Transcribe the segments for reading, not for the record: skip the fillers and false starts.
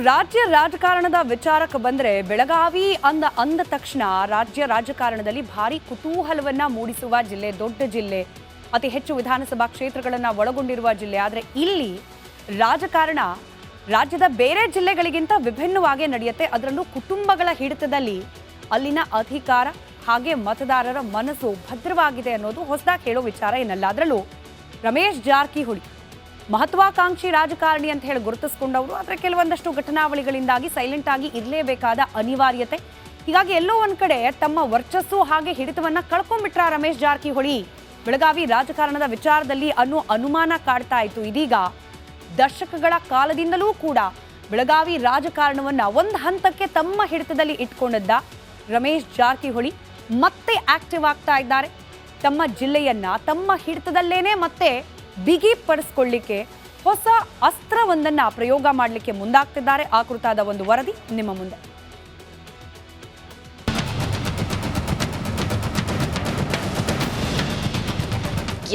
ರಾಜ್ಯ ರಾಜಕಾರಣದ ವಿಚಾರಕ್ಕೆ ಬಂದರೆ ಬೆಳಗಾವಿ ಅಂದ ತಕ್ಷಣ ರಾಜ್ಯ ರಾಜಕಾರಣದಲ್ಲಿ ಭಾರಿ ಕುತೂಹಲವನ್ನ ಮೂಡಿಸುವ ಜಿಲ್ಲೆ, ದೊಡ್ಡ ಜಿಲ್ಲೆ, ಅತಿ ಹೆಚ್ಚು ವಿಧಾನಸಭಾ ಕ್ಷೇತ್ರಗಳನ್ನು ಒಳಗೊಂಡಿರುವ ಜಿಲ್ಲೆ. ಆದರೆ ಇಲ್ಲಿ ರಾಜಕಾರಣ ರಾಜ್ಯದ ಬೇರೆ ಜಿಲ್ಲೆಗಳಿಗಿಂತ ವಿಭಿನ್ನವಾಗಿ ನಡೆಯುತ್ತೆ. ಅದರಲ್ಲೂ ಕುಟುಂಬಗಳ ಹಿಡಿತದಲ್ಲಿ ಅಲ್ಲಿನ ಅಧಿಕಾರ ಹಾಗೆ ಮತದಾರರ ಮನಸ್ಸು ಭದ್ರವಾಗಿದೆ ಅನ್ನೋದು ಹೊಸದಾಗಿ ಹೇಳೋ ವಿಚಾರ ಏನಲ್ಲ. ಅದರಲ್ಲೂ ರಮೇಶ್ ಜಾರಕಿಹೊಳಿ ಮಹತ್ವಾಕಾಂಕ್ಷಿ ರಾಜಕಾರಣಿ ಅಂತ ಹೇಳಿ ಗುರುತಿಸಿಕೊಂಡವರು. ಆದರೆ ಕೆಲವೊಂದಷ್ಟು ಘಟನಾವಳಿಗಳಿಂದಾಗಿ ಸೈಲೆಂಟ್ ಆಗಿ ಇರಲೇಬೇಕಾದ ಅನಿವಾರ್ಯತೆ. ಹೀಗಾಗಿ ಎಲ್ಲೋ ಒಂದ್ ಕಡೆ ತಮ್ಮ ವರ್ಚಸ್ಸು ಹಾಗೆ ಹಿಡಿತವನ್ನ ಕಳ್ಕೊಂಡ್ಬಿಟ್ರ ರಮೇಶ್ ಜಾರಕಿಹೊಳಿ ಬೆಳಗಾವಿ ರಾಜಕಾರಣದ ವಿಚಾರದಲ್ಲಿ ಅನ್ನೋ ಅನುಮಾನ ಕಾಡ್ತಾ ಇತ್ತು. ಇದೀಗ ದಶಕಗಳ ಕಾಲದಿಂದಲೂ ಕೂಡ ಬೆಳಗಾವಿ ರಾಜಕಾರಣವನ್ನ ಒಂದು ಹಂತಕ್ಕೆ ತಮ್ಮ ಹಿಡಿತದಲ್ಲಿ ಇಟ್ಕೊಂಡಿದ್ದ ರಮೇಶ್ ಜಾರಕಿಹೊಳಿ ಮತ್ತೆ ಆಕ್ಟಿವ್ ಆಗ್ತಾ ಇದ್ದಾರೆ. ತಮ್ಮ ಜಿಲ್ಲೆಯನ್ನ ತಮ್ಮ ಹಿಡಿತದಲ್ಲೇನೆ ಮತ್ತೆ ಬಿಗಿ ಪಡಿಸ್ಕೊಳ್ಳಿಕ್ಕೆ ಹೊಸ ಅಸ್ತ್ರವೊಂದನ್ನ ಪ್ರಯೋಗ ಮಾಡಲಿಕ್ಕೆ ಮುಂದಾಗ್ತಿದ್ದಾರೆ. ಆ ಕುರಿತಾದ ಒಂದು ವರದಿ ನಿಮ್ಮ ಮುಂದೆ.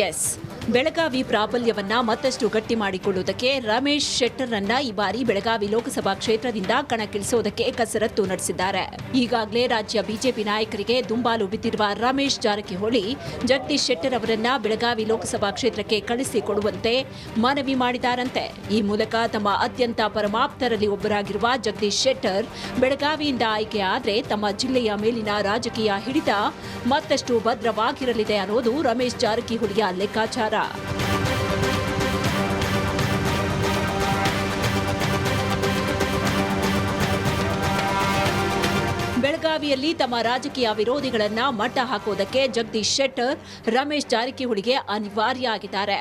ಎಸ್, ಬೆಳಗಾವಿ ಪ್ರಾಬಲ್ಯವನ್ನ ಮತ್ತಷ್ಟು ಗಟ್ಟಿ ಮಾಡಿಕೊಳ್ಳುವುದಕ್ಕೆ ರಮೇಶ್ ಶೆಟ್ಟರ್ರನ್ನ ಈ ಬಾರಿ ಬೆಳಗಾವಿ ಲೋಕಸಭಾ ಕ್ಷೇತ್ರದಿಂದ ಕಣಕ್ಕಿಳಿಸೋದಕ್ಕೆ ಕಸರತ್ತು ನಡೆಸಿದ್ದಾರೆ. ಈಗಾಗಲೇ ರಾಜ್ಯ ಬಿಜೆಪಿ ನಾಯಕರಿಗೆ ದುಂಬಾಲು ಬಿದ್ದಿರುವ ರಮೇಶ್ ಜಾರಕಿಹೊಳಿ ಜಗದೀಶ್ ಶೆಟ್ಟರ್ ಅವರನ್ನ ಬೆಳಗಾವಿ ಲೋಕಸಭಾ ಕ್ಷೇತ್ರಕ್ಕೆ ಕಳಿಸಿಕೊಡುವಂತೆ ಮನವಿ ಮಾಡಿದ್ದಾರಂತೆ. ಈ ಮೂಲಕ ತಮ್ಮ ಅತ್ಯಂತ ಪರಮಾಪ್ತರಲ್ಲಿ ಒಬ್ಬರಾಗಿರುವ ಜಗದೀಶ್ ಶೆಟ್ಟರ್ ಬೆಳಗಾವಿಯಿಂದ ಆಯ್ಕೆಯಾದರೆ ತಮ್ಮ ಜಿಲ್ಲೆಯ ಮೇಲಿನ ರಾಜಕೀಯ ಹಿಡಿತ ಮತ್ತಷ್ಟು ಭದ್ರವಾಗಿರಲಿದೆ ಅನ್ನೋದು ರಮೇಶ್ ಜಾರಕಿಹೊಳಿಯ ಲೆಕ್ಕಾಚಾರ. ಬೆಳಗಾವಿಯಲ್ಲಿ ತಮ್ಮ ರಾಜಕೀಯ ವಿರೋಧಿಗಳನ್ನ ಮಟ್ಟ ಹಾಕೋದಕ್ಕೆ ಜಗದೀಶ್ ಶೆಟ್ಟರ್ ರಮೇಶ್ ಜಾರಕಿಹೊಳಿಗೆ ಅನಿವಾರ್ಯ ಆಗಿದ್ದಾರೆ.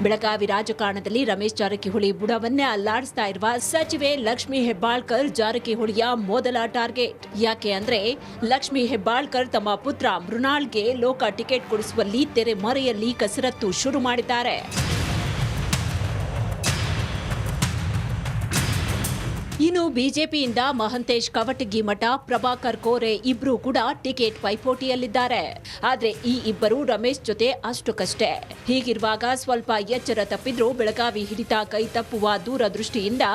ಬೆಳಗಾವಿ ರಾಜಕಾರಣದಲ್ಲಿ ರಮೇಶ್ ಜಾರಕಿಹೊಳಿ ಬುಡವನ್ನೇ ಅಲ್ಲಾಡಿಸ್ತಾ ಇರುವ ಸಚಿವೆ ಲಕ್ಷ್ಮೀ ಹೆಬ್ಬಾಳ್ಕರ್ ಜಾರಕಿಹೊಳಿಯ ಮೊದಲ ಟಾರ್ಗೆಟ್. ಯಾಕೆ ಅಂದ್ರೆ ಲಕ್ಷ್ಮೀ ಹೆಬ್ಬಾಳ್ಕರ್ ತಮ್ಮ ಪುತ್ರ ಮೃಣಾಲ್ಗೆ ಲೋಕ ಟಿಕೆಟ್ ಕೊಡಿಸುವಲ್ಲಿ ತೆರೆಮರೆಯಲ್ಲಿ ಕಸರತ್ತು ಶುರು ಮಾಡಿದ್ದಾರೆ. ಇನ್ನು ಬಿಜೆಪಿಯಿಂದ ಮಹಂತೇಶ್ ಕವಟಗಿಮಠ, ಪ್ರಭಾಕರ್ ಕೋರೆ ಇಬ್ರು ಕೂಡ ಟಿಕೆಟ್ ಪೈಪೋಟಿಯಲ್ಲಿದ್ದಾರೆ. ಆದ್ರೆ ಈ ಇಬ್ಬರು ರಮೇಶ್ ಜೊತೆ ಅಷ್ಟಕ್ಕಷ್ಟೇ. ಹೀಗಿರುವಾಗ ಸ್ವಲ್ಪ ಎಚ್ಚರ ತಪ್ಪಿದ್ರೂ ಬೆಳಗಾವಿ ಹಿಡಿತ ಕೈ ತಪ್ಪುವ ದೂರದೃಷ್ಟಿಯಿಂದ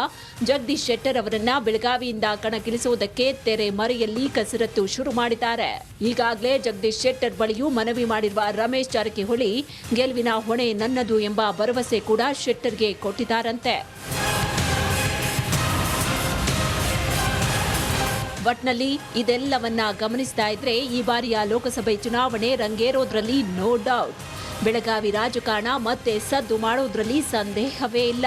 ಜಗದೀಶ್ ಶೆಟ್ಟರ್ ಅವರನ್ನ ಬೆಳಗಾವಿಯಿಂದ ಕಣಕ್ಕಿಳಿಸುವುದಕ್ಕೆ ತೆರೆ ಮರೆಯಲ್ಲಿ ಕಸರತ್ತು ಶುರು ಮಾಡಿದ್ದಾರೆ. ಈಗಾಗಲೇ ಜಗದೀಶ್ ಶೆಟ್ಟರ್ ಬಳಿಯೂ ಮನವಿ ಮಾಡಿರುವ ರಮೇಶ್ ಜಾರಕಿಹೊಳಿ ಗೆಲುವಿನ ಹೊಣೆ ನನ್ನದು ಎಂಬ ಭರವಸೆ ಕೂಡ ಶೆಟ್ಟರ್ಗೆ ಕೊಟ್ಟಿದ್ದಾರಂತೆ. ಒಟ್ನಲ್ಲಿ ಇದೆಲ್ಲವನ್ನ ಗಮನಿಸ್ತಾ ಇದ್ರೆ ಈ ಬಾರಿಯ ಲೋಕಸಭೆ ಚುನಾವಣೆ ರಂಗೇರೋದ್ರಲ್ಲಿ ನೋ ಡೌಟ್. ಬೆಳಗಾವಿ ರಾಜಕಾರಣ ಮತ್ತೆ ಸದ್ದು ಮಾಡೋದ್ರಲ್ಲಿ ಸಂದೇಹವೇ ಇಲ್ಲ.